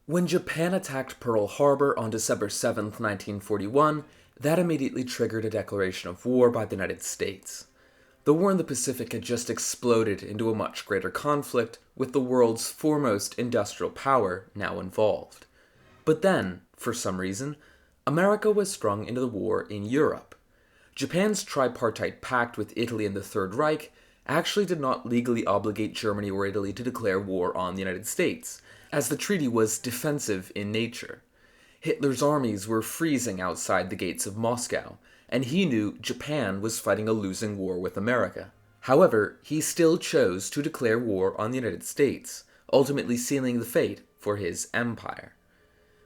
When Japan attacked Pearl Harbor on December 7th, 1941, that immediately triggered a declaration of war by the United States. The war in the Pacific had just exploded into a much greater conflict, with the world's foremost industrial power now involved. But then, for some reason, America was strung into the war in Europe. Japan's tripartite pact with Italy and the Third Reich actually did not legally obligate Germany or Italy to declare war on the United States, as the treaty was defensive in nature. Hitler's armies were freezing outside the gates of Moscow, and he knew Japan was fighting a losing war with America. However, he still chose to declare war on the United States, ultimately sealing the fate for his empire.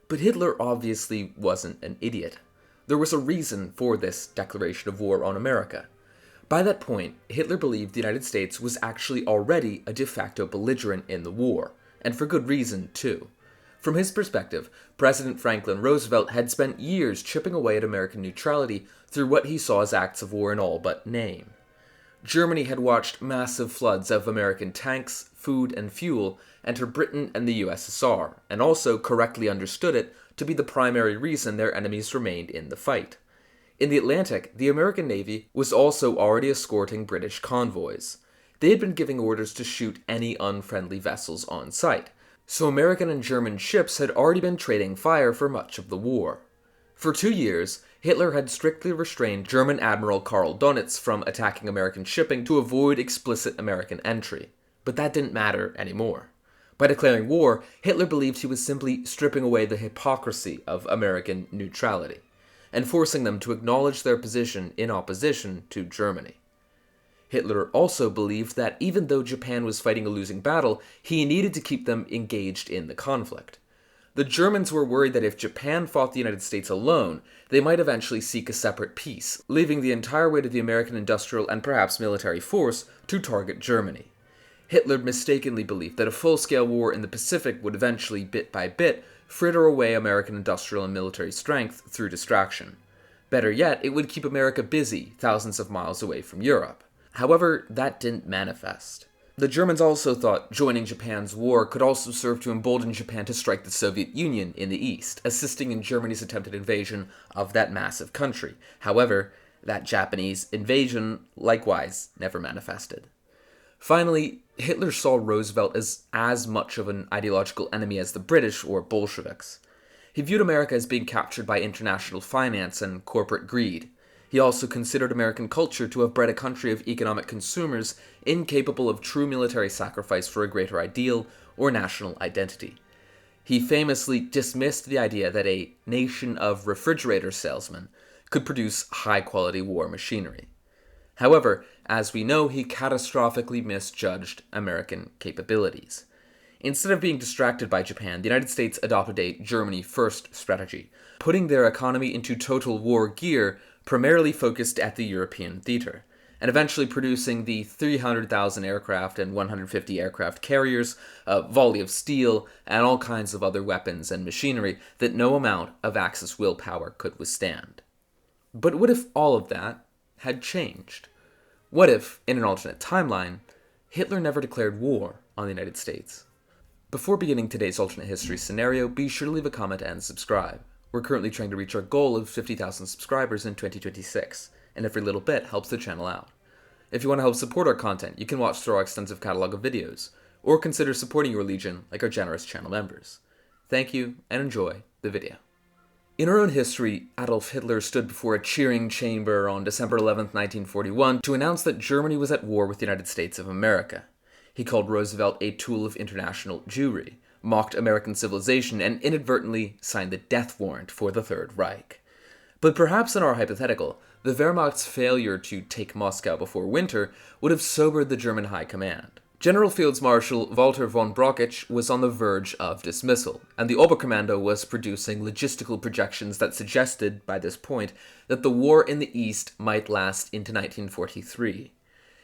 But Hitler obviously wasn't an idiot. There was a reason for this declaration of war on America. By that point, Hitler believed the United States was actually already a de facto belligerent in the war, and for good reason, too. From his perspective, President Franklin Roosevelt had spent years chipping away at American neutrality through what he saw as acts of war in all but name. Germany had watched massive floods of American tanks, food, and fuel enter Britain and the USSR, and also correctly understood it to be the primary reason their enemies remained in the fight. In the Atlantic, the American Navy was also already escorting British convoys. They had been giving orders to shoot any unfriendly vessels on sight, so American and German ships had already been trading fire for much of the war. For 2 years, Hitler had strictly restrained German Admiral Karl Donitz from attacking American shipping to avoid explicit American entry, but that didn't matter anymore. By declaring war, Hitler believed he was simply stripping away the hypocrisy of American neutrality, and forcing them to acknowledge their position in opposition to Germany. Hitler also believed that even though Japan was fighting a losing battle, he needed to keep them engaged in the conflict. The Germans were worried that if Japan fought the United States alone, they might eventually seek a separate peace, leaving the entire weight of the American industrial and perhaps military force to target Germany. Hitler mistakenly believed that a full-scale war in the Pacific would eventually, bit by bit, fritter away American industrial and military strength through distraction. Better yet, it would keep America busy thousands of miles away from Europe. However, that didn't manifest. The Germans also thought joining Japan's war could also serve to embolden Japan to strike the Soviet Union in the east, assisting in Germany's attempted invasion of that massive country. However, that Japanese invasion likewise never manifested. Finally, Hitler saw Roosevelt as much of an ideological enemy as the British or Bolsheviks. He viewed America as being captured by international finance and corporate greed. He also considered American culture to have bred a country of economic consumers incapable of true military sacrifice for a greater ideal or national identity. He famously dismissed the idea that a nation of refrigerator salesmen could produce high-quality war machinery. However, as we know, he catastrophically misjudged American capabilities. Instead of being distracted by Japan, the United States adopted a Germany-first strategy, putting their economy into total war gear, primarily focused at the European theater, and eventually producing the 300,000 aircraft and 150 aircraft carriers, a volley of steel, and all kinds of other weapons and machinery that no amount of Axis willpower could withstand. But what if all of that had changed? What if, in an alternate timeline, Hitler never declared war on the United States? Before beginning today's alternate history scenario, be sure to leave a comment and subscribe. We're currently trying to reach our goal of 50,000 subscribers in 2026, and every little bit helps the channel out. If you want to help support our content, you can watch through our extensive catalog of videos, or consider supporting your legion like our generous channel members. Thank you, and enjoy the video. In our own history, Adolf Hitler stood before a cheering chamber on December 11th, 1941 to announce that Germany was at war with the United States of America. He called Roosevelt a tool of international Jewry, mocked American civilization, and inadvertently signed the death warrant for the Third Reich. But perhaps in our hypothetical, the Wehrmacht's failure to take Moscow before winter would have sobered the German high command. General Field Marshal Walter von Brockisch was on the verge of dismissal, and the Oberkommando was producing logistical projections that suggested, by this point, that the war in the East might last into 1943.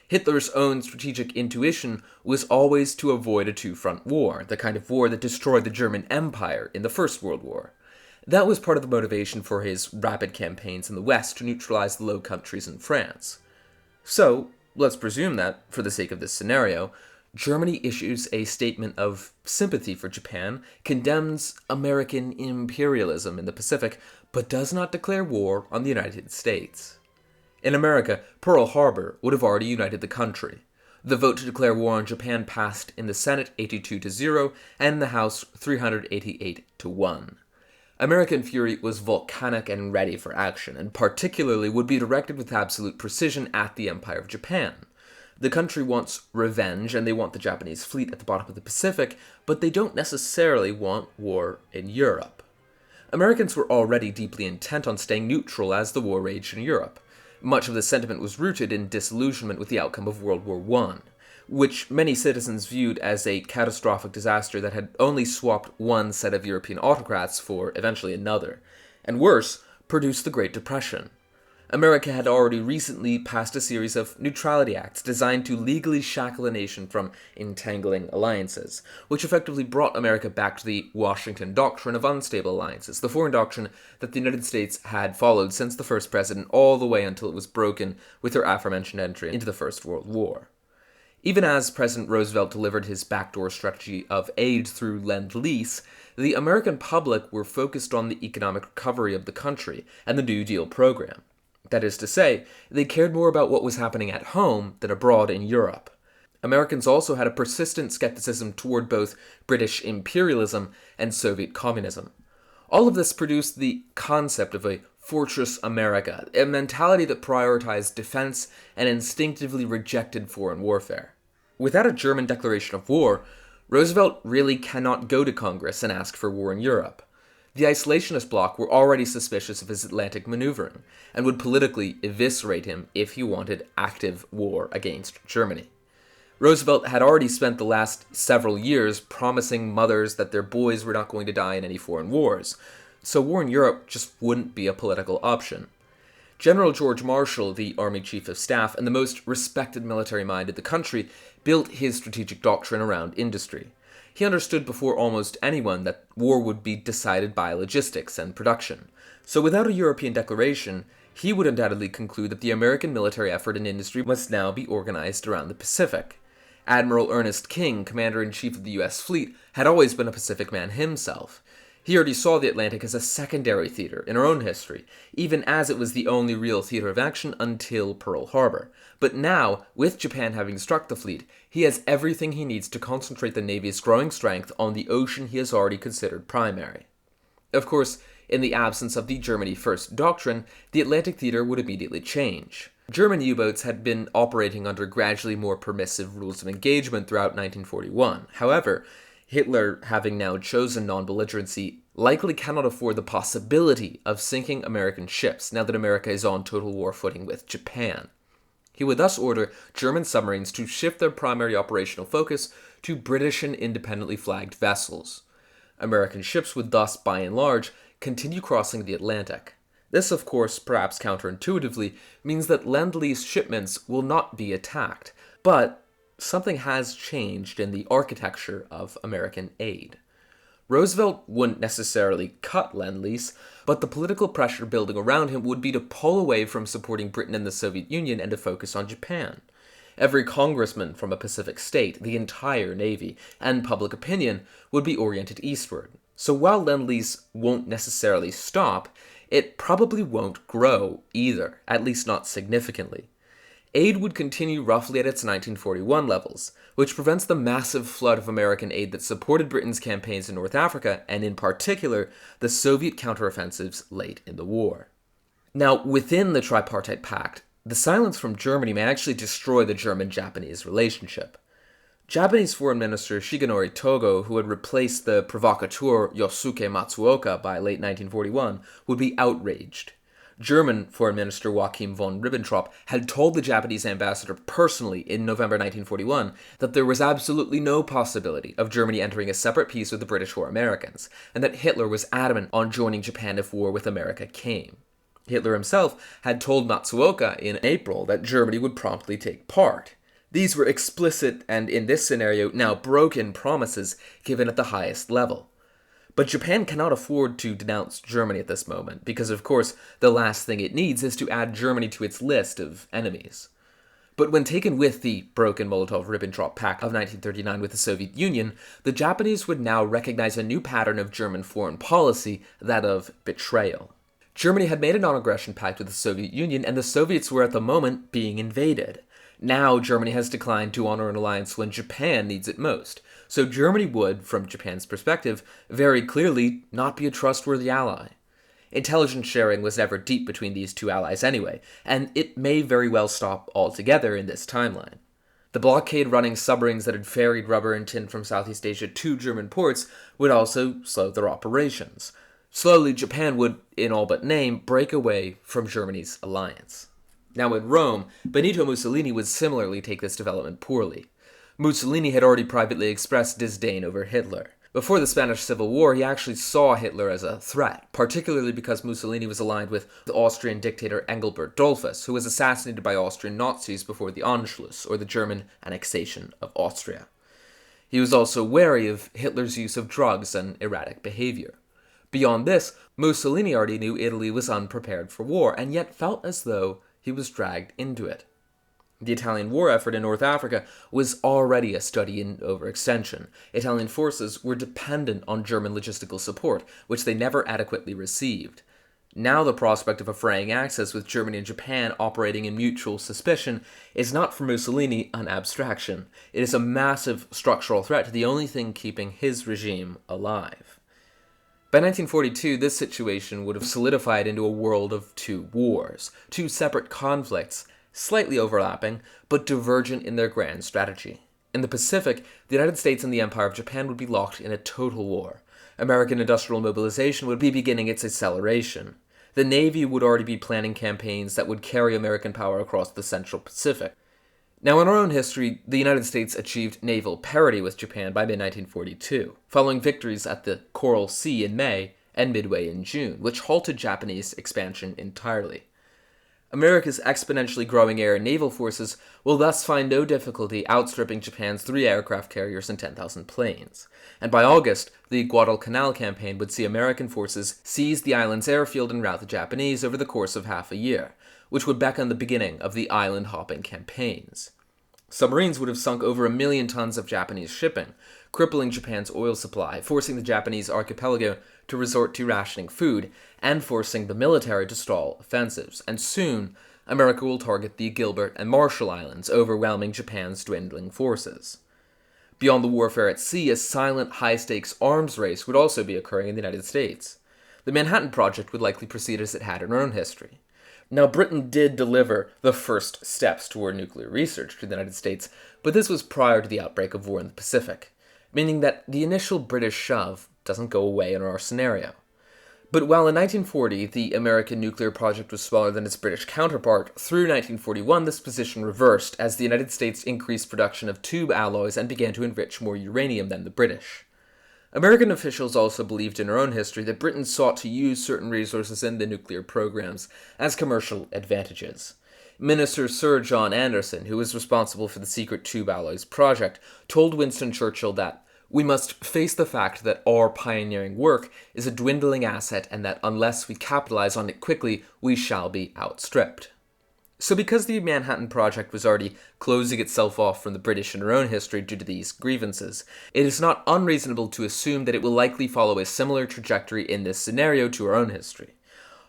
Hitler's own strategic intuition was always to avoid a two-front war, the kind of war that destroyed the German Empire in the First World War. That was part of the motivation for his rapid campaigns in the West to neutralize the Low Countries and France. So, let's presume that, for the sake of this scenario, Germany issues a statement of sympathy for Japan, condemns American imperialism in the Pacific, but does not declare war on the United States. In America, Pearl Harbor would have already united the country. The vote to declare war on Japan passed in the Senate 82-0 and in the House 388-1. American fury was volcanic and ready for action, and particularly would be directed with absolute precision at the Empire of Japan. The country wants revenge, and they want the Japanese fleet at the bottom of the Pacific, but they don't necessarily want war in Europe. Americans were already deeply intent on staying neutral as the war raged in Europe. Much of the sentiment was rooted in disillusionment with the outcome of World War I, which many citizens viewed as a catastrophic disaster that had only swapped one set of European autocrats for eventually another, and worse, produced the Great Depression. America had already recently passed a series of neutrality acts designed to legally shackle a nation from entangling alliances, which effectively brought America back to the Washington Doctrine of unstable alliances, the foreign doctrine that the United States had followed since the first president all the way until it was broken with her aforementioned entry into the First World War. Even as President Roosevelt delivered his backdoor strategy of aid through Lend Lease, the American public were focused on the economic recovery of the country and the New Deal program. That is to say, they cared more about what was happening at home than abroad in Europe. Americans also had a persistent skepticism toward both British imperialism and Soviet communism. All of this produced the concept of a Fortress America, a mentality that prioritized defense and instinctively rejected foreign warfare. Without a German declaration of war, Roosevelt really cannot go to Congress and ask for war in Europe. The isolationist bloc were already suspicious of his Atlantic maneuvering, and would politically eviscerate him if he wanted active war against Germany. Roosevelt had already spent the last several years promising mothers that their boys were not going to die in any foreign wars, so war in Europe just wouldn't be a political option. General George Marshall, the Army Chief of Staff and the most respected military mind in the country, built his strategic doctrine around industry. He understood before almost anyone that war would be decided by logistics and production. So without a European declaration, he would undoubtedly conclude that the American military effort in industry must now be organized around the Pacific. Admiral Ernest King, Commander-in-Chief of the U.S. Fleet, had always been a Pacific man himself. He already saw the Atlantic as a secondary theater in our own history, even as it was the only real theater of action until Pearl Harbor. But now, with Japan having struck the fleet, he has everything he needs to concentrate the Navy's growing strength on the ocean he has already considered primary. Of course, in the absence of the Germany First doctrine, the Atlantic theater would immediately change. German U-boats had been operating under gradually more permissive rules of engagement throughout 1941. However, Hitler, having now chosen non-belligerency, likely cannot afford the possibility of sinking American ships now that America is on total war footing with Japan. He would thus order German submarines to shift their primary operational focus to British and independently flagged vessels. American ships would thus, by and large, continue crossing the Atlantic. This, of course, perhaps counterintuitively, means that Lend-Lease shipments will not be attacked, but something has changed in the architecture of American aid. Roosevelt wouldn't necessarily cut Lend-Lease, but the political pressure building around him would be to pull away from supporting Britain and the Soviet Union and to focus on Japan. Every congressman from a Pacific state, the entire Navy, and public opinion would be oriented eastward. So while Lend-Lease won't necessarily stop, it probably won't grow either, at least not significantly. Aid would continue roughly at its 1941 levels, which prevents the massive flood of American aid that supported Britain's campaigns in North Africa, and in particular, the Soviet counteroffensives late in the war. Now, within the Tripartite Pact, the silence from Germany may actually destroy the German-Japanese relationship. Japanese Foreign Minister Shigenori Togo, who had replaced the provocateur Yosuke Matsuoka by late 1941, would be outraged. German Foreign Minister Joachim von Ribbentrop had told the Japanese ambassador personally in November 1941 that there was absolutely no possibility of Germany entering a separate peace with the British or Americans, and that Hitler was adamant on joining Japan if war with America came. Hitler himself had told Matsuoka in April that Germany would promptly take part. These were explicit and, in this scenario, now broken promises given at the highest level. But Japan cannot afford to denounce Germany at this moment, because of course the last thing it needs is to add Germany to its list of enemies. But when taken with the broken Molotov-Ribbentrop Pact of 1939 with the Soviet Union, the Japanese would now recognize a new pattern of German foreign policy, that of betrayal. Germany had made a non-aggression pact with the Soviet Union, and the Soviets were at the moment being invaded. Now Germany has declined to honor an alliance when Japan needs it most. So Germany would, from Japan's perspective, very clearly not be a trustworthy ally. Intelligence sharing was never deep between these two allies anyway, and it may very well stop altogether in this timeline. The blockade-running submarines that had ferried rubber and tin from Southeast Asia to German ports would also slow their operations. Slowly, Japan would, in all but name, break away from Germany's alliance. Now in Rome, Benito Mussolini would similarly take this development poorly. Mussolini had already privately expressed disdain over Hitler. Before the Spanish Civil War, he actually saw Hitler as a threat, particularly because Mussolini was aligned with the Austrian dictator Engelbert Dollfuss, who was assassinated by Austrian Nazis before the Anschluss, or the German annexation of Austria. He was also wary of Hitler's use of drugs and erratic behavior. Beyond this, Mussolini already knew Italy was unprepared for war, and yet felt as though he was dragged into it. The Italian war effort in North Africa was already a study in overextension. Italian forces were dependent on German logistical support, which they never adequately received. Now the prospect of a fraying axis with Germany and Japan operating in mutual suspicion is not for Mussolini an abstraction. It is a massive structural threat to the only thing keeping his regime alive. By 1942, this situation would have solidified into a world of two wars, two separate conflicts, slightly overlapping, but divergent in their grand strategy. In the Pacific, the United States and the Empire of Japan would be locked in a total war. American industrial mobilization would be beginning its acceleration. The Navy would already be planning campaigns that would carry American power across the Central Pacific. Now, in our own history, the United States achieved naval parity with Japan by mid-1942, following victories at the Coral Sea in May and Midway in June, which halted Japanese expansion entirely. America's exponentially growing air and naval forces will thus find no difficulty outstripping Japan's 3 aircraft carriers and 10,000 planes. And by August, the Guadalcanal campaign would see American forces seize the island's airfield and rout the Japanese over the course of half a year, which would beckon the beginning of the island-hopping campaigns. Submarines would have sunk over 1 million tons of Japanese shipping, crippling Japan's oil supply, forcing the Japanese archipelago to resort to rationing food, and forcing the military to stall offensives. And soon, America will target the Gilbert and Marshall Islands, overwhelming Japan's dwindling forces. Beyond the warfare at sea, a silent, high-stakes arms race would also be occurring in the United States. The Manhattan Project would likely proceed as it had in our own history. Now, Britain did deliver the first steps toward nuclear research to the United States, but this was prior to the outbreak of war in the Pacific, meaning that the initial British shove doesn't go away in our scenario. But while in 1940 the American nuclear project was smaller than its British counterpart, through 1941 this position reversed as the United States increased production of tube alloys and began to enrich more uranium than the British. American officials also believed in our own history that Britain sought to use certain resources in the nuclear programs as commercial advantages. Minister Sir John Anderson, who was responsible for the secret tube alloys project, told Winston Churchill that we must face the fact that our pioneering work is a dwindling asset and that unless we capitalize on it quickly, we shall be outstripped. So because the Manhattan Project was already closing itself off from the British in our own history due to these grievances, it is not unreasonable to assume that it will likely follow a similar trajectory in this scenario to our own history.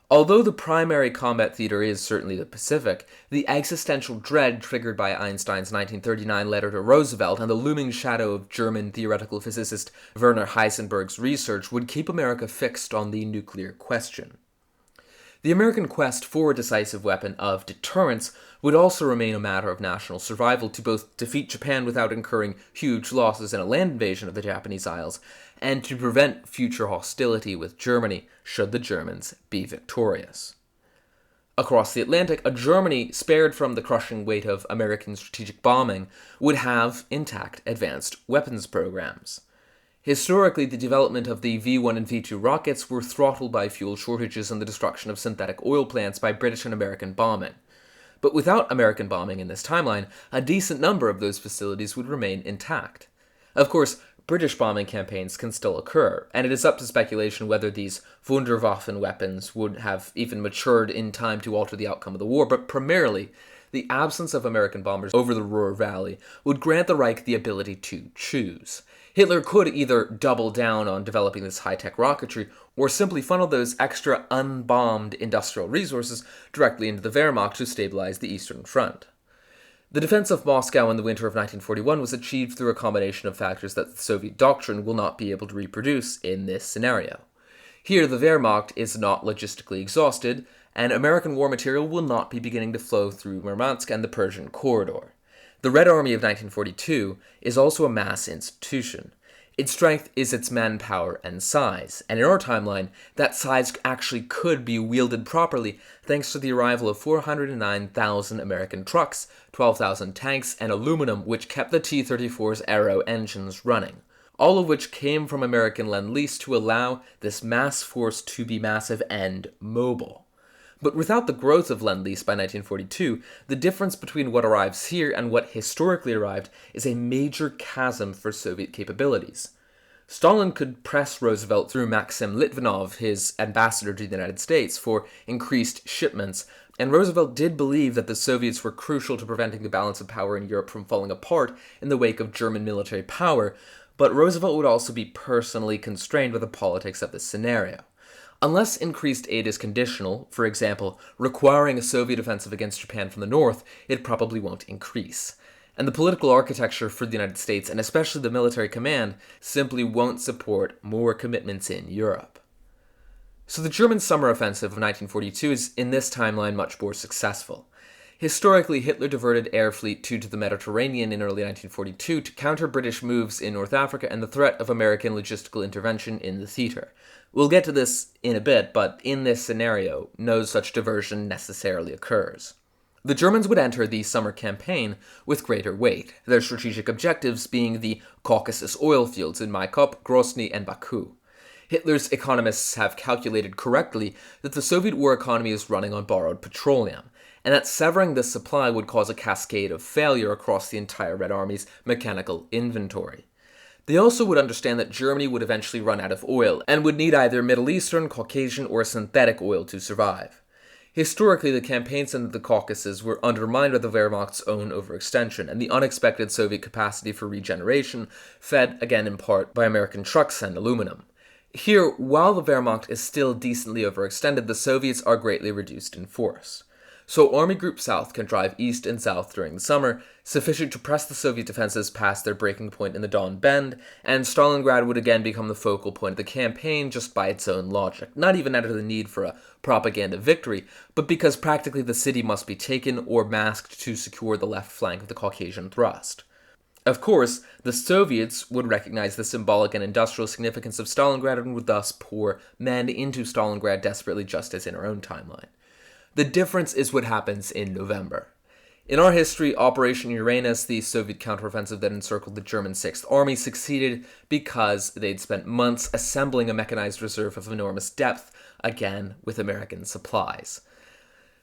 Although the primary combat theater is certainly the Pacific, the existential dread triggered by Einstein's 1939 letter to Roosevelt and the looming shadow of German theoretical physicist Werner Heisenberg's research would keep America fixed on the nuclear question. The American quest for a decisive weapon of deterrence would also remain a matter of national survival to both defeat Japan without incurring huge losses in a land invasion of the Japanese Isles, and to prevent future hostility with Germany should the Germans be victorious. Across the Atlantic, a Germany spared from the crushing weight of American strategic bombing would have intact advanced weapons programs. Historically, the development of the V-1 and V-2 rockets were throttled by fuel shortages and the destruction of synthetic oil plants by British and American bombing. But without American bombing in this timeline, a decent number of those facilities would remain intact. Of course, British bombing campaigns can still occur, and it is up to speculation whether these Wunderwaffen weapons would have even matured in time to alter the outcome of the war, but primarily, the absence of American bombers over the Ruhr Valley would grant the Reich the ability to choose. Hitler could either double down on developing this high-tech rocketry, or simply funnel those extra unbombed industrial resources directly into the Wehrmacht to stabilize the Eastern Front. The defense of Moscow in the winter of 1941 was achieved through a combination of factors that the Soviet doctrine will not be able to reproduce in this scenario. Here, the Wehrmacht is not logistically exhausted, and American war material will not be beginning to flow through Murmansk and the Persian corridor. The Red Army of 1942 is also a mass institution. Its strength is its manpower and size, and in our timeline, that size actually could be wielded properly thanks to the arrival of 409,000 American trucks, 12,000 tanks, and aluminum, which kept the T-34's aero engines running, all of which came from American Lend Lease to allow this mass force to be massive and mobile. But without the growth of Lend Lease by 1942, the difference between what arrives here and what historically arrived is a major chasm for Soviet capabilities. Stalin could press Roosevelt through Maxim Litvinov, his ambassador to the United States, for increased shipments, and Roosevelt did believe that the Soviets were crucial to preventing the balance of power in Europe from falling apart in the wake of German military power, but Roosevelt would also be personally constrained by the politics of this scenario. Unless increased aid is conditional, for example, requiring a Soviet offensive against Japan from the north, it probably won't increase. And the political architecture for the United States, and especially the military command, simply won't support more commitments in Europe. So the German summer offensive of 1942 is, in this timeline, much more successful. Historically, Hitler diverted Air Fleet 2 to the Mediterranean in early 1942 to counter British moves in North Africa and the threat of American logistical intervention in the theater. We'll get to this in a bit, but in this scenario, no such diversion necessarily occurs. The Germans would enter the summer campaign with greater weight, their strategic objectives being the Caucasus oil fields in Maikop, Grozny, and Baku. Hitler's economists have calculated correctly that the Soviet war economy is running on borrowed petroleum, and that severing this supply would cause a cascade of failure across the entire Red Army's mechanical inventory. They also would understand that Germany would eventually run out of oil, and would need either Middle Eastern, Caucasian, or synthetic oil to survive. Historically, the campaigns into the Caucasus were undermined by the Wehrmacht's own overextension, and the unexpected Soviet capacity for regeneration, fed again in part by American trucks and aluminum. Here, while the Wehrmacht is still decently overextended, the Soviets are greatly reduced in force. So Army Group South can drive east and south during the summer, sufficient to press the Soviet defenses past their breaking point in the Don Bend, and Stalingrad would again become the focal point of the campaign just by its own logic, not even out of the need for a propaganda victory, but because practically the city must be taken or masked to secure the left flank of the Caucasian thrust. Of course, the Soviets would recognize the symbolic and industrial significance of Stalingrad and would thus pour men into Stalingrad desperately, just as in our own timeline. The difference is what happens in November. In our history, Operation Uranus, the Soviet counteroffensive that encircled the German 6th Army, succeeded because they'd spent months assembling a mechanized reserve of enormous depth, again with American supplies.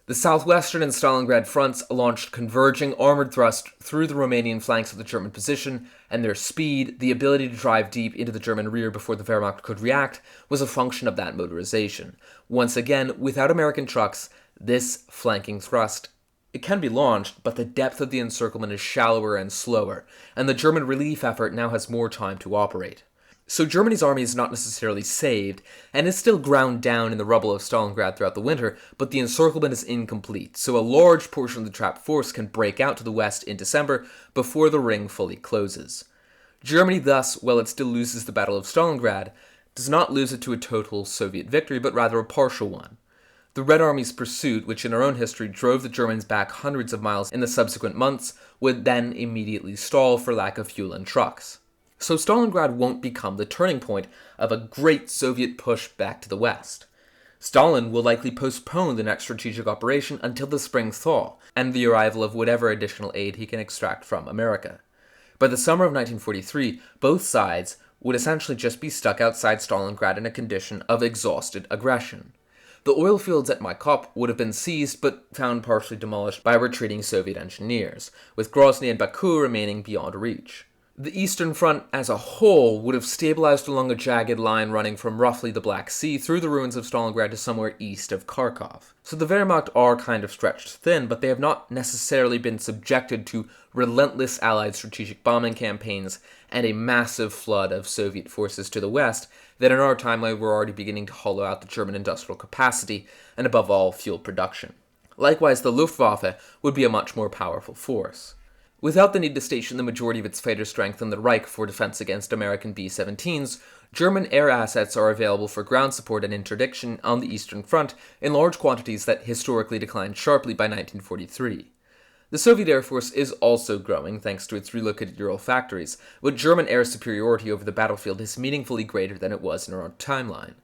The southwestern and Stalingrad fronts launched converging armored thrust through the Romanian flanks of the German position, and their speed, the ability to drive deep into the German rear before the Wehrmacht could react, was a function of that motorization. Once again, without American trucks, this flanking thrust, it can be launched, but the depth of the encirclement is shallower and slower, and the German relief effort now has more time to operate. So Germany's army is not necessarily saved, and is still ground down in the rubble of Stalingrad throughout the winter, but the encirclement is incomplete, so a large portion of the trapped force can break out to the west in December before the ring fully closes. Germany thus, while it still loses the Battle of Stalingrad, does not lose it to a total Soviet victory, but rather a partial one. The Red Army's pursuit, which in our own history drove the Germans back hundreds of miles in the subsequent months, would then immediately stall for lack of fuel and trucks. So Stalingrad won't become the turning point of a great Soviet push back to the west. Stalin will likely postpone the next strategic operation until the spring thaw, and the arrival of whatever additional aid he can extract from America. By the summer of 1943, both sides would essentially just be stuck outside Stalingrad in a condition of exhausted aggression. The oil fields at Maikop would have been seized but found partially demolished by retreating Soviet engineers, with Grozny and Baku remaining beyond reach. The Eastern Front as a whole would have stabilized along a jagged line running from roughly the Black Sea through the ruins of Stalingrad to somewhere east of Kharkov. So the Wehrmacht are kind of stretched thin, but they have not necessarily been subjected to relentless Allied strategic bombing campaigns and a massive flood of Soviet forces to the west that in our timeline were already beginning to hollow out the German industrial capacity and above all fuel production. Likewise, the Luftwaffe would be a much more powerful force. Without the need to station the majority of its fighter strength in the Reich for defense against American B-17s, German air assets are available for ground support and interdiction on the Eastern Front in large quantities that historically declined sharply by 1943. The Soviet Air Force is also growing thanks to its relocated Ural factories, but German air superiority over the battlefield is meaningfully greater than it was in our timeline.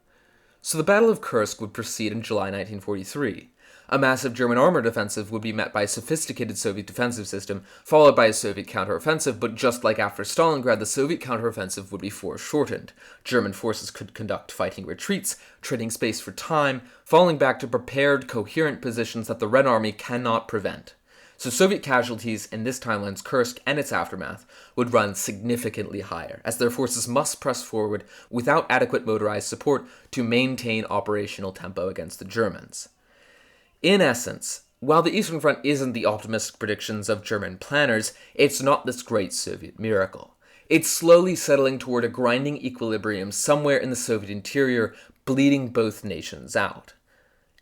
So the Battle of Kursk would proceed in July 1943. A massive German armored offensive would be met by a sophisticated Soviet defensive system, followed by a Soviet counteroffensive, but just like after Stalingrad, the Soviet counteroffensive would be foreshortened. German forces could conduct fighting retreats, trading space for time, falling back to prepared, coherent positions that the Red Army cannot prevent. So Soviet casualties in this timeline's Kursk and its aftermath would run significantly higher, as their forces must press forward without adequate motorized support to maintain operational tempo against the Germans. In essence, while the Eastern Front isn't the optimistic predictions of German planners, it's not this great Soviet miracle. It's slowly settling toward a grinding equilibrium somewhere in the Soviet interior, bleeding both nations out.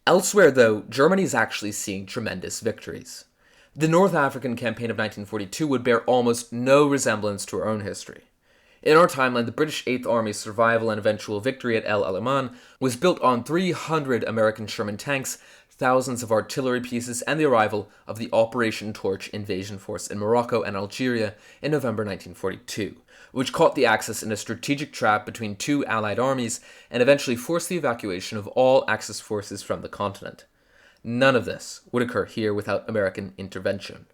Elsewhere, though, Germany is actually seeing tremendous victories. The North African campaign of 1942 would bear almost no resemblance to our own history. In our timeline, the British 8th Army's survival and eventual victory at El Alamein was built on 300 American Sherman tanks, thousands of artillery pieces, and the arrival of the Operation Torch invasion force in Morocco and Algeria in November 1942, which caught the Axis in a strategic trap between two Allied armies and eventually forced the evacuation of all Axis forces from the continent. None of this would occur here without American intervention.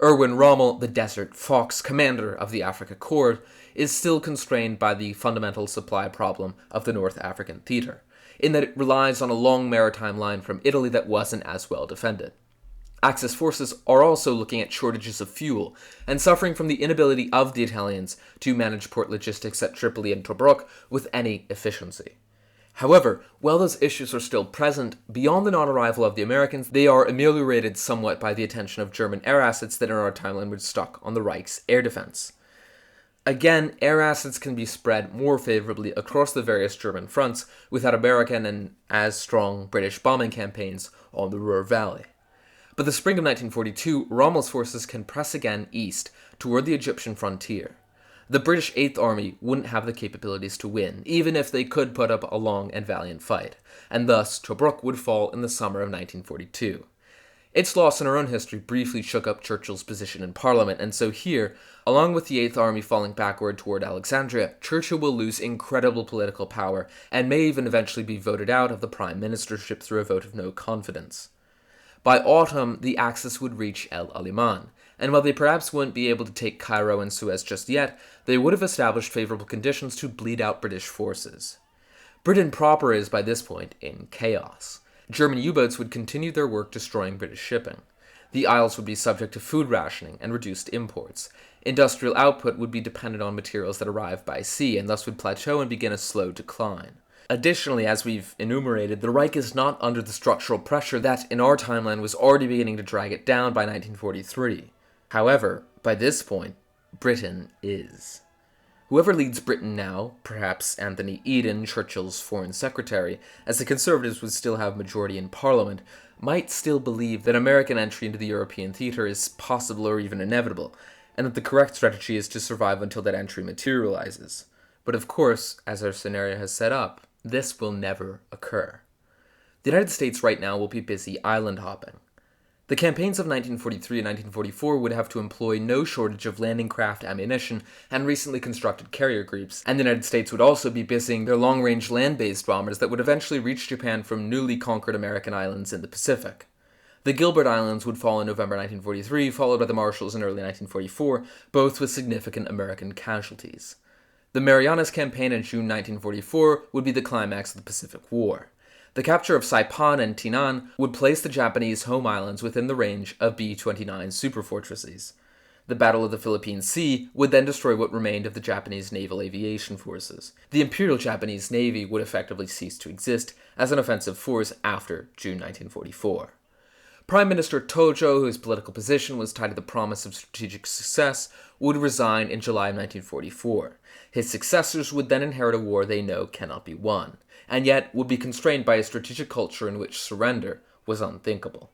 Erwin Rommel, the Desert Fox, commander of the Afrika Korps, is still constrained by the fundamental supply problem of the North African theater, in that it relies on a long maritime line from Italy that wasn't as well defended. Axis forces are also looking at shortages of fuel and suffering from the inability of the Italians to manage port logistics at Tripoli and Tobruk with any efficiency. However, while those issues are still present, beyond the non-arrival of the Americans, they are ameliorated somewhat by the attention of German air assets that in our timeline were stuck on the Reich's air defense. Again, air assets can be spread more favorably across the various German fronts without American and as strong British bombing campaigns on the Ruhr Valley. But the spring of 1942, Rommel's forces can press again east toward the Egyptian frontier. The British 8th Army wouldn't have the capabilities to win, even if they could put up a long and valiant fight, and thus Tobruk would fall in the summer of 1942. Its loss in our own history briefly shook up Churchill's position in Parliament, and so here, along with the 8th Army falling backward toward Alexandria, Churchill will lose incredible political power and may even eventually be voted out of the prime ministership through a vote of no confidence. By autumn, the Axis would reach El Alamein, and while they perhaps wouldn't be able to take Cairo and Suez just yet, they would have established favorable conditions to bleed out British forces. Britain proper is, by this point, in chaos. German U-boats would continue their work destroying British shipping. The Isles would be subject to food rationing and reduced imports. Industrial output would be dependent on materials that arrive by sea, and thus would plateau and begin a slow decline. Additionally, as we've enumerated, the Reich is not under the structural pressure that, in our timeline, was already beginning to drag it down by 1943. However, by this point, Britain is. Whoever leads Britain now, perhaps Anthony Eden, Churchill's foreign secretary, as the Conservatives would still have majority in Parliament, might still believe that American entry into the European theater is possible or even inevitable, and that the correct strategy is to survive until that entry materializes. But of course, as our scenario has set up, this will never occur. The United States right now will be busy island hopping. The campaigns of 1943 and 1944 would have to employ no shortage of landing craft ammunition and recently constructed carrier groups, and the United States would also be busying their long-range land-based bombers that would eventually reach Japan from newly conquered American islands in the Pacific. The Gilbert Islands would fall in November 1943, followed by the Marshalls in early 1944, both with significant American casualties. The Marianas Campaign in June 1944 would be the climax of the Pacific War. The capture of Saipan and Tainan would place the Japanese home islands within the range of B-29 superfortresses. The Battle of the Philippine Sea would then destroy what remained of the Japanese naval aviation forces. The Imperial Japanese Navy would effectively cease to exist as an offensive force after June 1944. Prime Minister Tojo, whose political position was tied to the promise of strategic success, would resign in July of 1944. His successors would then inherit a war they know cannot be won, and yet would be constrained by a strategic culture in which surrender was unthinkable.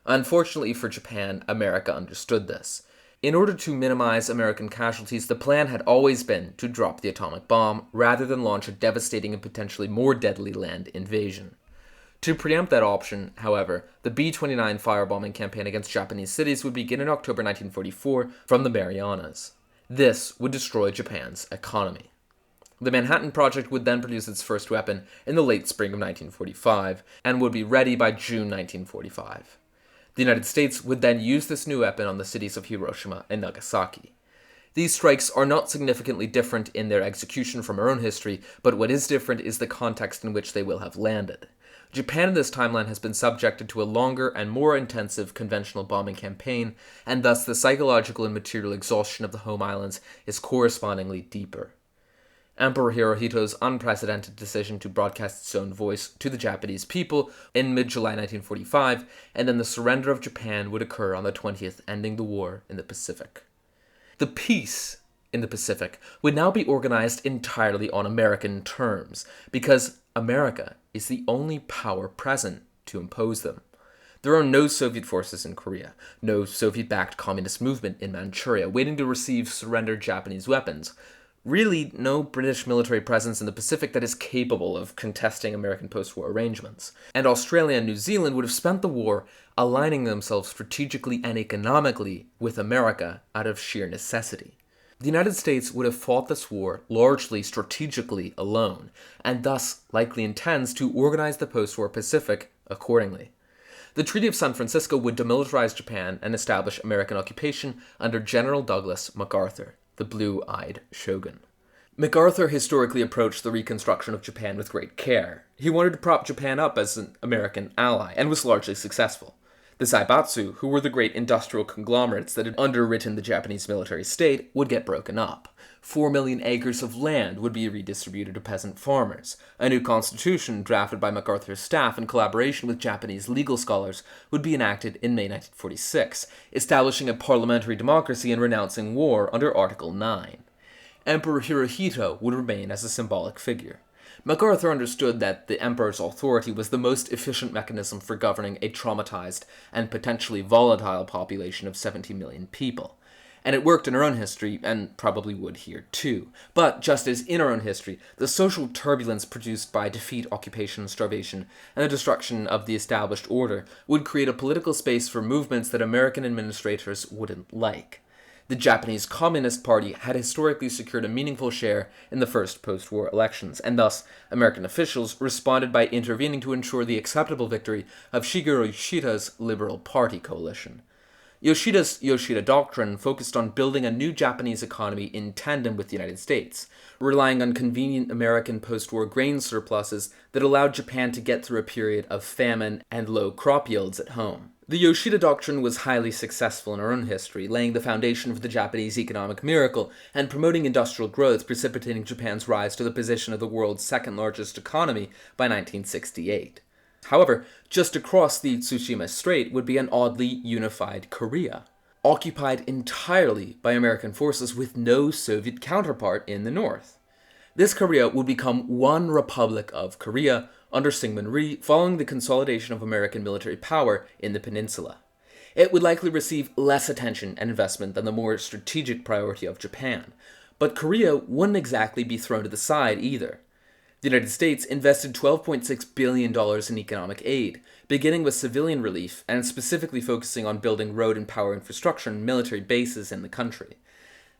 Unfortunately for Japan, America understood this. In order to minimize American casualties, the plan had always been to drop the atomic bomb rather than launch a devastating and potentially more deadly land invasion. To preempt that option, however, the B-29 firebombing campaign against Japanese cities would begin in October 1944 from the Marianas. This would destroy Japan's economy. The Manhattan Project would then produce its first weapon in the late spring of 1945 and would be ready by June 1945. The United States would then use this new weapon on the cities of Hiroshima and Nagasaki. These strikes are not significantly different in their execution from our own history, but what is different is the context in which they will have landed. Japan in this timeline has been subjected to a longer and more intensive conventional bombing campaign, and thus the psychological and material exhaustion of the home islands is correspondingly deeper. Emperor Hirohito's unprecedented decision to broadcast its own voice to the Japanese people in mid-July 1945, and then the surrender of Japan would occur on the 20th, ending the war in the Pacific. The peace in the Pacific would now be organized entirely on American terms, because America is the only power present to impose them. There are no Soviet forces in Korea, no Soviet-backed communist movement in Manchuria waiting to receive surrendered Japanese weapons, really no British military presence in the Pacific that is capable of contesting American post-war arrangements. And Australia and New Zealand would have spent the war aligning themselves strategically and economically with America out of sheer necessity. The United States would have fought this war largely strategically alone, and thus likely intends to organize the post-war Pacific accordingly. The Treaty of San Francisco would demilitarize Japan and establish American occupation under General Douglas MacArthur, the blue-eyed shogun. MacArthur historically approached the reconstruction of Japan with great care. He wanted to prop Japan up as an American ally, and was largely successful. The Zaibatsu, who were the great industrial conglomerates that had underwritten the Japanese military state, would get broken up. 4 million acres of land would be redistributed to peasant farmers. A new constitution, drafted by MacArthur's staff in collaboration with Japanese legal scholars, would be enacted in May 1946, establishing a parliamentary democracy and renouncing war under Article 9. Emperor Hirohito would remain as a symbolic figure. MacArthur understood that the emperor's authority was the most efficient mechanism for governing a traumatized and potentially volatile population of 17 million people. And it worked in our own history, and probably would here too. But, just as in our own history, the social turbulence produced by defeat, occupation, starvation, and the destruction of the established order would create a political space for movements that American administrators wouldn't like. The Japanese Communist Party had historically secured a meaningful share in the first post-war elections, and thus American officials responded by intervening to ensure the acceptable victory of Shigeru Yoshida's Liberal Party coalition. Yoshida's Yoshida Doctrine focused on building a new Japanese economy in tandem with the United States, relying on convenient American post-war grain surpluses that allowed Japan to get through a period of famine and low crop yields at home. The Yoshida Doctrine was highly successful in our own history, laying the foundation for the Japanese economic miracle and promoting industrial growth, precipitating Japan's rise to the position of the world's second-largest economy by 1968. However, just across the Tsushima Strait would be an oddly unified Korea, occupied entirely by American forces with no Soviet counterpart in the north. This Korea would become one Republic of Korea under Syngman Rhee following the consolidation of American military power in the peninsula. It would likely receive less attention and investment than the more strategic priority of Japan, but Korea wouldn't exactly be thrown to the side either. The United States invested $12.6 billion in economic aid, beginning with civilian relief and specifically focusing on building road and power infrastructure and military bases in the country.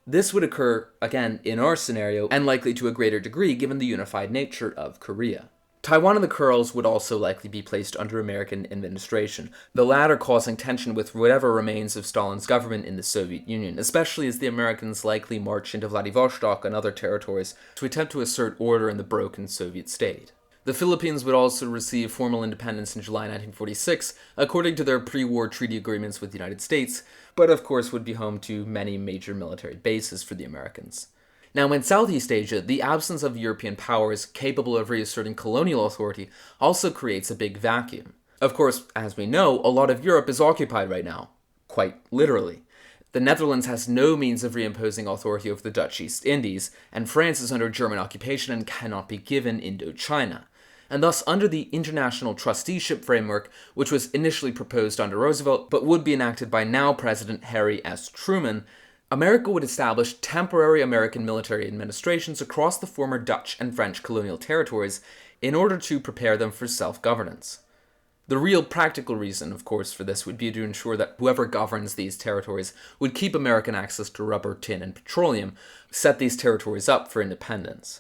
This would occur, again, in our scenario, and likely to a greater degree given the unified nature of Korea. Taiwan and the Kurils would also likely be placed under American administration, the latter causing tension with whatever remains of Stalin's government in the Soviet Union, especially as the Americans likely march into Vladivostok and other territories to attempt to assert order in the broken Soviet state. The Philippines would also receive formal independence in July 1946, according to their pre-war treaty agreements with the United States, but of course would be home to many major military bases for the Americans. Now, in Southeast Asia, the absence of European powers capable of reasserting colonial authority also creates a big vacuum. Of course, as we know, a lot of Europe is occupied right now, quite literally. The Netherlands has no means of reimposing authority over the Dutch East Indies, and France is under German occupation and cannot be given Indochina. And thus, under the international trusteeship framework, which was initially proposed under Roosevelt but would be enacted by now President Harry S. Truman, America would establish temporary American military administrations across the former Dutch and French colonial territories in order to prepare them for self-governance. The real practical reason, of course, for this would be to ensure that whoever governs these territories would keep American access to rubber, tin, and petroleum, set these territories up for independence.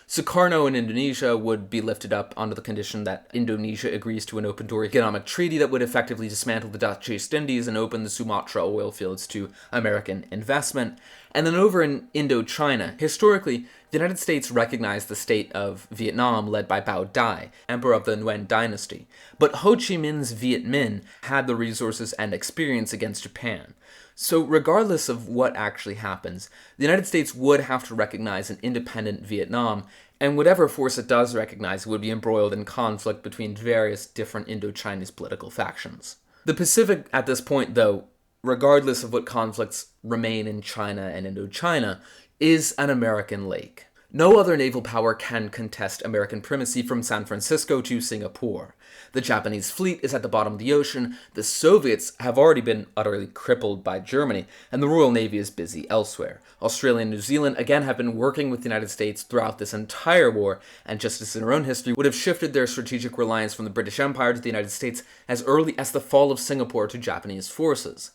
Sukarno in Indonesia would be lifted up under the condition that Indonesia agrees to an open-door economic treaty that would effectively dismantle the Dutch East Indies and open the Sumatra oil fields to American investment. And then over in Indochina, historically, the United States recognized the state of Vietnam led by Bao Dai, emperor of the Nguyen dynasty. But Ho Chi Minh's Viet Minh had the resources and experience against Japan. So regardless of what actually happens, the United States would have to recognize an independent Vietnam, and whatever force it does recognize would be embroiled in conflict between various different Indo-Chinese political factions. The Pacific at this point, though, regardless of what conflicts remain in China and Indochina, is an American lake. No other naval power can contest American primacy from San Francisco to Singapore. The Japanese fleet is at the bottom of the ocean, the Soviets have already been utterly crippled by Germany, and the Royal Navy is busy elsewhere. Australia and New Zealand again have been working with the United States throughout this entire war, and just as in our own history, would have shifted their strategic reliance from the British Empire to the United States as early as the fall of Singapore to Japanese forces.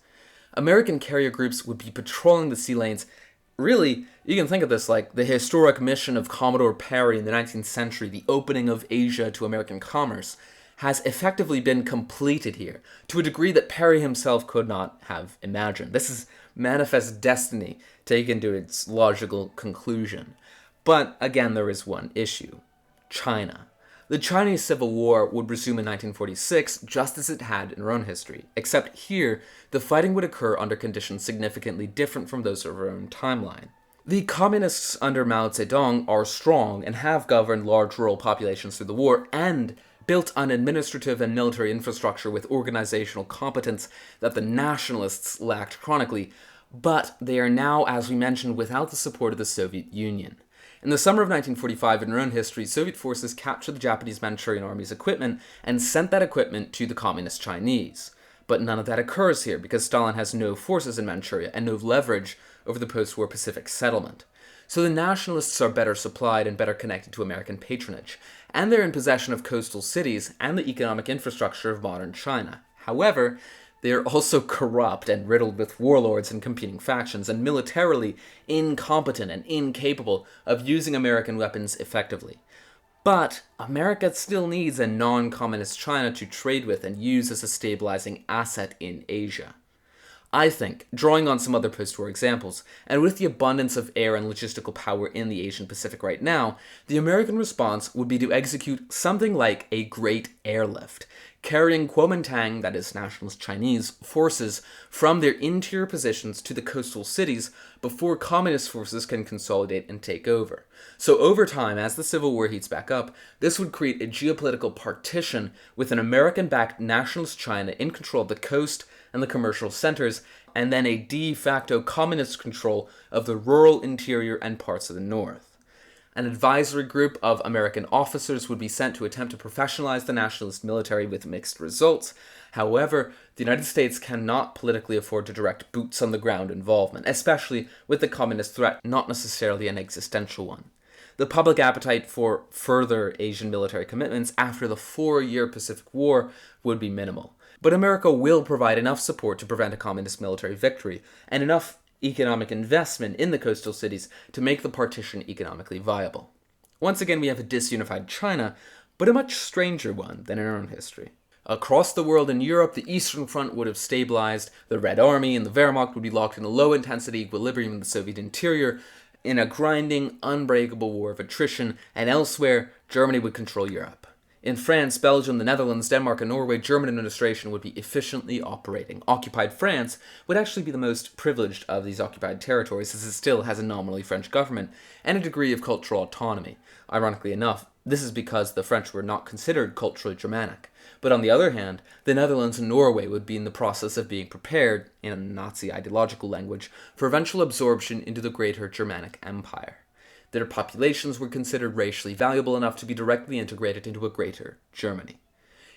American carrier groups would be patrolling the sea lanes. Really, you can think of this like the historic mission of Commodore Perry in the 19th century, the opening of Asia to American commerce, has effectively been completed here, to a degree that Perry himself could not have imagined. This is manifest destiny taken to its logical conclusion. But again, there is one issue: China. The Chinese Civil War would resume in 1946, just as it had in our own history, except here, the fighting would occur under conditions significantly different from those of our own timeline. The communists under Mao Zedong are strong and have governed large rural populations through the war and built an administrative and military infrastructure with organizational competence that the nationalists lacked chronically, but they are now, as we mentioned, without the support of the Soviet Union. In the summer of 1945, in our own history, Soviet forces captured the Japanese Manchurian Army's equipment and sent that equipment to the communist Chinese. But none of that occurs here because Stalin has no forces in Manchuria and no leverage over the post-war Pacific settlement. So the nationalists are better supplied and better connected to American patronage, and they're in possession of coastal cities and the economic infrastructure of modern China. However, they are also corrupt and riddled with warlords and competing factions, and militarily incompetent and incapable of using American weapons effectively. But America still needs a non-communist China to trade with and use as a stabilizing asset in Asia. I think, drawing on some other post-war examples, and with the abundance of air and logistical power in the Asian Pacific right now, the American response would be to execute something like a great airlift, carrying Kuomintang, that is nationalist Chinese, forces from their interior positions to the coastal cities before communist forces can consolidate and take over. So over time, as the Civil War heats back up, this would create a geopolitical partition with an American-backed nationalist China in control of the coast and the commercial centers, and then a de facto communist control of the rural interior and parts of the north. An advisory group of American officers would be sent to attempt to professionalize the nationalist military with mixed results. However, the United States cannot politically afford to direct boots-on-the-ground involvement, especially with the communist threat not necessarily an existential one. The public appetite for further Asian military commitments after the 4-year Pacific War would be minimal. But America will provide enough support to prevent a communist military victory, and enough economic investment in the coastal cities to make the partition economically viable. Once again, we have a disunified China, but a much stranger one than in our own history. Across the world in Europe, the Eastern Front would have stabilized, the Red Army and the Wehrmacht would be locked in a low-intensity equilibrium in the Soviet interior, in a grinding, unbreakable war of attrition, and elsewhere, Germany would control Europe. In France, Belgium, the Netherlands, Denmark, and Norway, German administration would be efficiently operating. Occupied France would actually be the most privileged of these occupied territories, as it still has a nominally French government and a degree of cultural autonomy. Ironically enough, this is because the French were not considered culturally Germanic. But on the other hand, the Netherlands and Norway would be in the process of being prepared, in a Nazi ideological language, for eventual absorption into the greater Germanic Empire. Their populations were considered racially valuable enough to be directly integrated into a greater Germany.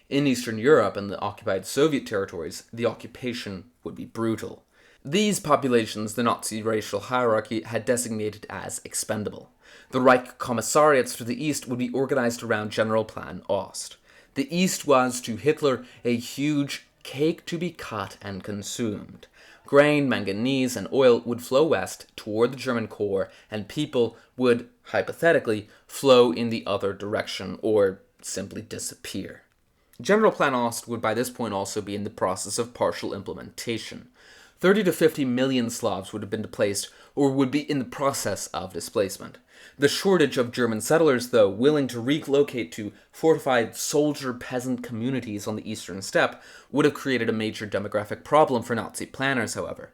In Eastern Europe and the occupied Soviet territories, the occupation would be brutal. These populations the Nazi racial hierarchy had designated as expendable. The Reich commissariats for the East would be organized around Generalplan Ost. The East was, to Hitler, a huge cake to be cut and consumed. Grain, manganese, and oil would flow west toward the German core, and people would, hypothetically, flow in the other direction, or simply disappear. Generalplan Ost would by this point also be in the process of partial implementation. 30 to 50 million Slavs would have been displaced, or would be in the process of displacement. The shortage of German settlers, though, willing to relocate to fortified soldier-peasant communities on the eastern steppe, would have created a major demographic problem for Nazi planners, however.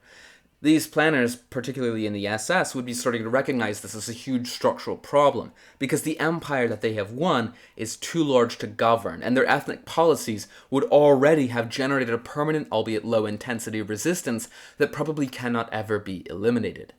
These planners, particularly in the SS, would be starting to recognize this as a huge structural problem, because the empire that they have won is too large to govern, and their ethnic policies would already have generated a permanent, albeit low-intensity resistance that probably cannot ever be eliminated.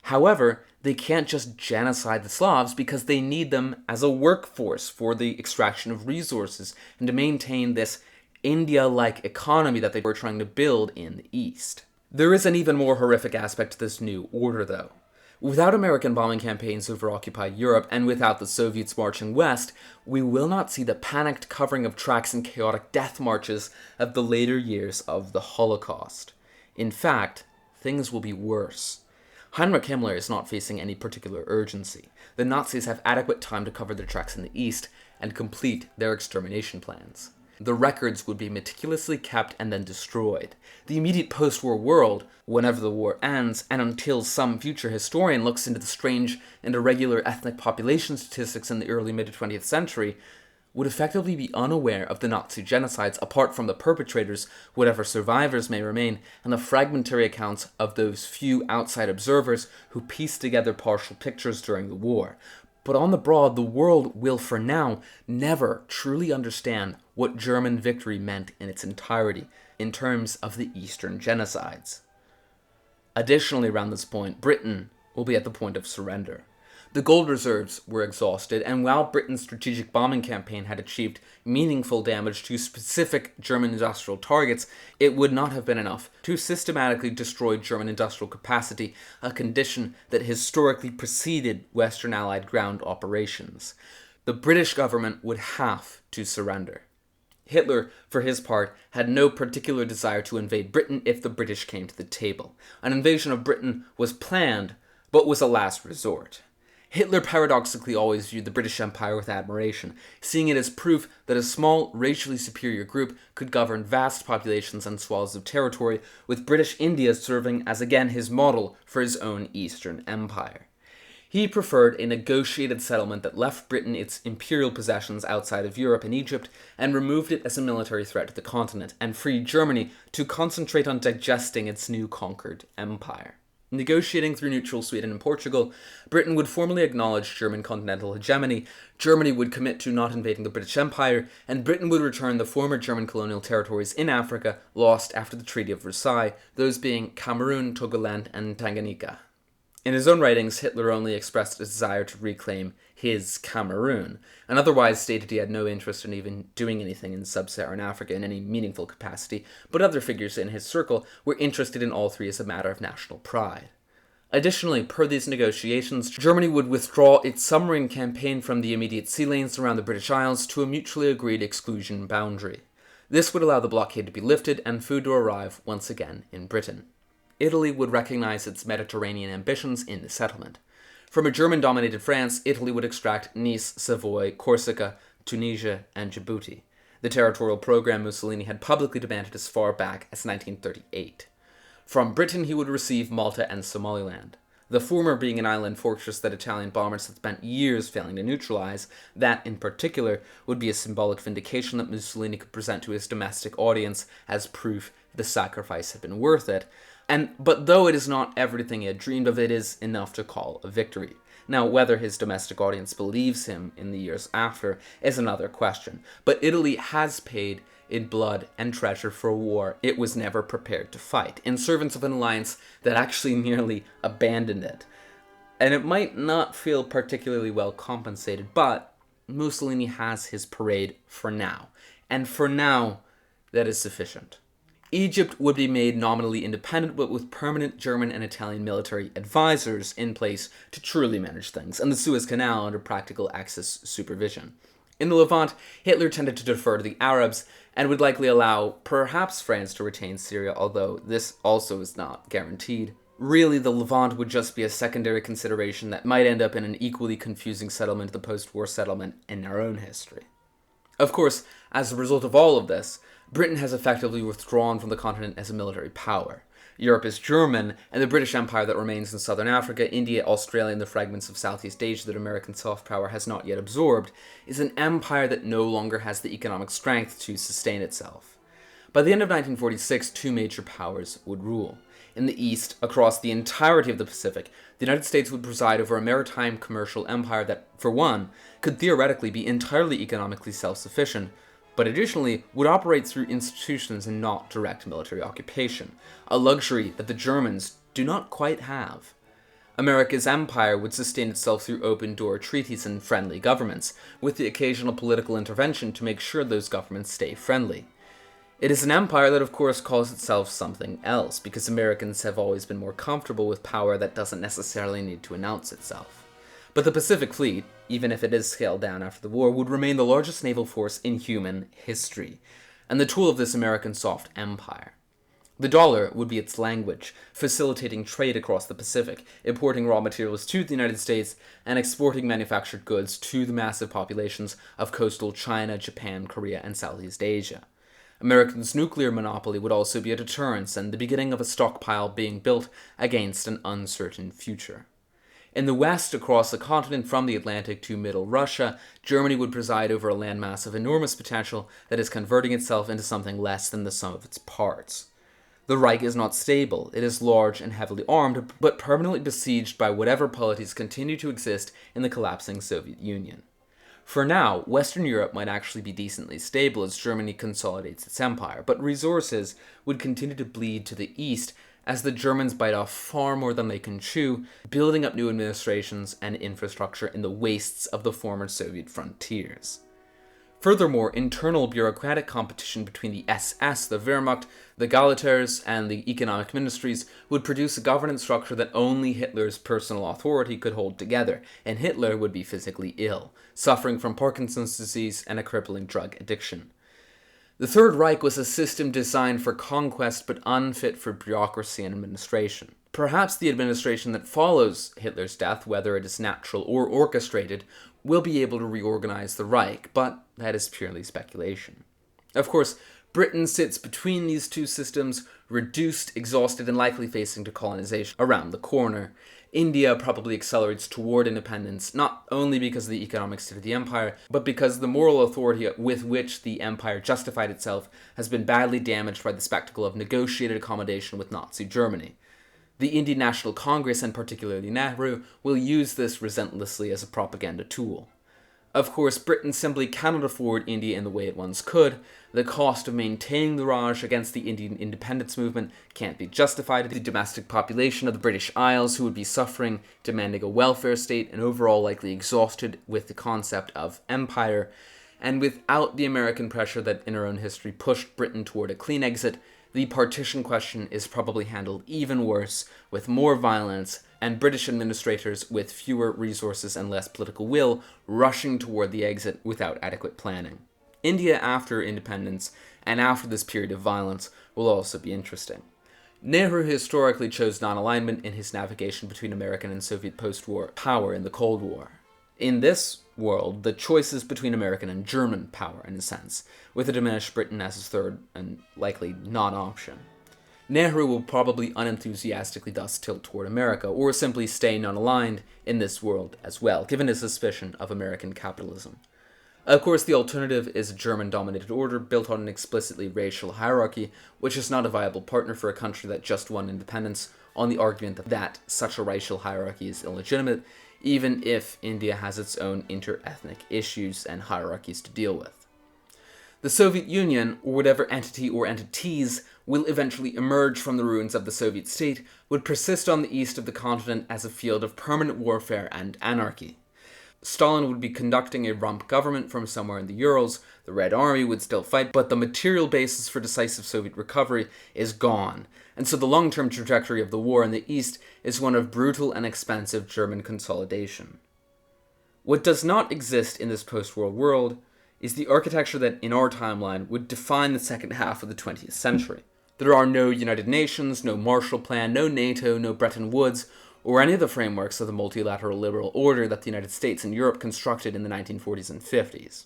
However, they can't just genocide the Slavs because they need them as a workforce for the extraction of resources and to maintain this India-like economy that they were trying to build in the East. There is an even more horrific aspect to this new order, though. Without American bombing campaigns over occupied Europe, and without the Soviets marching west, we will not see the panicked covering of tracks and chaotic death marches of the later years of the Holocaust. In fact, things will be worse. Heinrich Himmler is not facing any particular urgency. The Nazis have adequate time to cover their tracks in the East and complete their extermination plans. The records would be meticulously kept and then destroyed. The immediate post-war world, whenever the war ends, and until some future historian looks into the strange and irregular ethnic population statistics in the early mid-20th century, would effectively be unaware of the Nazi genocides apart from the perpetrators, whatever survivors may remain, and the fragmentary accounts of those few outside observers who pieced together partial pictures during the war. But on the broad, the world will for now never truly understand what German victory meant in its entirety in terms of the Eastern genocides. Additionally, around this point, Britain will be at the point of surrender. The gold reserves were exhausted, and while Britain's strategic bombing campaign had achieved meaningful damage to specific German industrial targets, it would not have been enough to systematically destroy German industrial capacity, a condition that historically preceded Western Allied ground operations. The British government would have to surrender. Hitler, for his part, had no particular desire to invade Britain if the British came to the table. An invasion of Britain was planned, but was a last resort. Hitler paradoxically always viewed the British Empire with admiration, seeing it as proof that a small, racially superior group could govern vast populations and swaths of territory, with British India serving as again his model for his own Eastern Empire. He preferred a negotiated settlement that left Britain its imperial possessions outside of Europe and Egypt and removed it as a military threat to the continent, and freed Germany to concentrate on digesting its new conquered empire. Negotiating through neutral Sweden and Portugal, Britain would formally acknowledge German continental hegemony, Germany would commit to not invading the British Empire, and Britain would return the former German colonial territories in Africa lost after the Treaty of Versailles, those being Cameroon, Togoland, and Tanganyika. In his own writings, Hitler only expressed a desire to reclaim his Cameroon, and otherwise stated he had no interest in even doing anything in sub-Saharan Africa in any meaningful capacity, but other figures in his circle were interested in all three as a matter of national pride. Additionally, per these negotiations, Germany would withdraw its submarine campaign from the immediate sea lanes around the British Isles to a mutually agreed exclusion boundary. This would allow the blockade to be lifted and food to arrive once again in Britain. Italy would recognize its Mediterranean ambitions in the settlement. From a German-dominated France, Italy would extract Nice, Savoy, Corsica, Tunisia, and Djibouti, the territorial program Mussolini had publicly demanded as far back as 1938. From Britain he would receive Malta and Somaliland. the former being an island fortress that Italian bombers had spent years failing to neutralize. That, in particular, would be a symbolic vindication that Mussolini could present to his domestic audience as proof the sacrifice had been worth it. But though it is not everything he had dreamed of, it is enough to call a victory. Now, whether his domestic audience believes him in the years after is another question, but Italy has paid in blood and treasure for a war it was never prepared to fight, in service of an alliance that actually nearly abandoned it. And it might not feel particularly well compensated, but Mussolini has his parade for now. And for now, that is sufficient. Egypt would be made nominally independent, but with permanent German and Italian military advisors in place to truly manage things, and the Suez Canal under practical Axis supervision. In the Levant, Hitler tended to defer to the Arabs, and would likely allow perhaps France to retain Syria, although this also is not guaranteed. Really, the Levant would just be a secondary consideration that might end up in an equally confusing settlement, the post-war settlement in our own history. Of course, as a result of all of this, Britain has effectively withdrawn from the continent as a military power. Europe is German, and the British Empire that remains in southern Africa, India, Australia, and the fragments of Southeast Asia that American soft power has not yet absorbed, is an empire that no longer has the economic strength to sustain itself. By the end of 1946, two major powers would rule. In the East, across the entirety of the Pacific, the United States would preside over a maritime commercial empire that, for one, could theoretically be entirely economically self-sufficient, but additionally would operate through institutions and not direct military occupation, a luxury that the Germans do not quite have. America's empire would sustain itself through open-door treaties and friendly governments, with the occasional political intervention to make sure those governments stay friendly. It is an empire that of course calls itself something else, because Americans have always been more comfortable with power that doesn't necessarily need to announce itself. But the Pacific Fleet, even if it is scaled down after the war, would remain the largest naval force in human history, and the tool of this American soft empire. The dollar would be its language, facilitating trade across the Pacific, importing raw materials to the United States, and exporting manufactured goods to the massive populations of coastal China, Japan, Korea, and Southeast Asia. America's nuclear monopoly would also be a deterrence and the beginning of a stockpile being built against an uncertain future. In the west, across the continent from the Atlantic to Middle Russia, Germany would preside over a landmass of enormous potential that is converting itself into something less than the sum of its parts. The Reich is not stable. It is large and heavily armed, but permanently besieged by whatever polities continue to exist in the collapsing Soviet Union. For now, Western Europe might actually be decently stable as Germany consolidates its empire, but resources would continue to bleed to the east as the Germans bite off far more than they can chew, building up new administrations and infrastructure in the wastes of the former Soviet frontiers. Furthermore, internal bureaucratic competition between the SS, the Wehrmacht, the Gauleiters, and the economic ministries would produce a governance structure that only Hitler's personal authority could hold together, and Hitler would be physically ill, suffering from Parkinson's disease and a crippling drug addiction. The Third Reich was a system designed for conquest but unfit for bureaucracy and administration. Perhaps the administration that follows Hitler's death, whether it is natural or orchestrated, will be able to reorganize the Reich, but that is purely speculation. Of course, Britain sits between these two systems, reduced, exhausted, and likely facing decolonization around the corner. India probably accelerates toward independence, not only because of the economic state of the empire, but because the moral authority with which the empire justified itself has been badly damaged by the spectacle of negotiated accommodation with Nazi Germany. The Indian National Congress, and particularly Nehru, will use this relentlessly as a propaganda tool. Of course, Britain simply cannot afford India in the way it once could. The cost of maintaining the Raj against the Indian independence movement can't be justified. The domestic population of the British Isles, who would be suffering, demanding a welfare state, and overall likely exhausted with the concept of empire. And without the American pressure that in our own history pushed Britain toward a clean exit, the partition question is probably handled even worse, with more violence, and British administrators with fewer resources and less political will rushing toward the exit without adequate planning. India after independence, and after this period of violence, will also be interesting. Nehru historically chose non-alignment in his navigation between American and Soviet post-war power in the Cold War. In this world, the choice is between American and German power, in a sense, with a diminished Britain as his third and likely non-option. Nehru will probably unenthusiastically thus tilt toward America, or simply stay non-aligned in this world as well, given his suspicion of American capitalism. Of course, the alternative is a German-dominated order built on an explicitly racial hierarchy, which is not a viable partner for a country that just won independence, on the argument that such a racial hierarchy is illegitimate, even if India has its own inter-ethnic issues and hierarchies to deal with. The Soviet Union, or whatever entity or entities will eventually emerge from the ruins of the Soviet state, would persist on the east of the continent as a field of permanent warfare and anarchy. Stalin would be conducting a rump government from somewhere in the Urals, the Red Army would still fight, but the material basis for decisive Soviet recovery is gone, and so the long-term trajectory of the war in the East is one of brutal and expensive German consolidation. What does not exist in this post-war world is the architecture that, in our timeline, would define the second half of the 20th century. There are no United Nations, no Marshall Plan, no NATO, no Bretton Woods, or any of the frameworks of the multilateral liberal order that the United States and Europe constructed in the 1940s and 50s.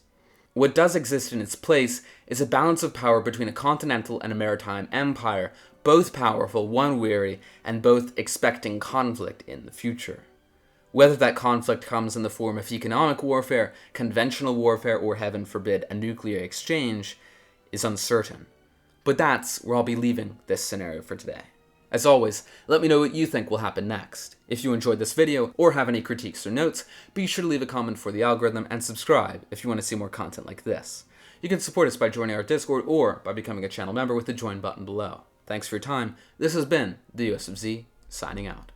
What does exist in its place is a balance of power between a continental and a maritime empire, both powerful, one weary, and both expecting conflict in the future. Whether that conflict comes in the form of economic warfare, conventional warfare, or heaven forbid, a nuclear exchange, is uncertain. But that's where I'll be leaving this scenario for today. As always, let me know what you think will happen next. If you enjoyed this video, or have any critiques or notes, be sure to leave a comment for the algorithm, and subscribe if you want to see more content like this. You can support us by joining our Discord, or by becoming a channel member with the join button below. Thanks for your time. This has been the US of Z, signing out.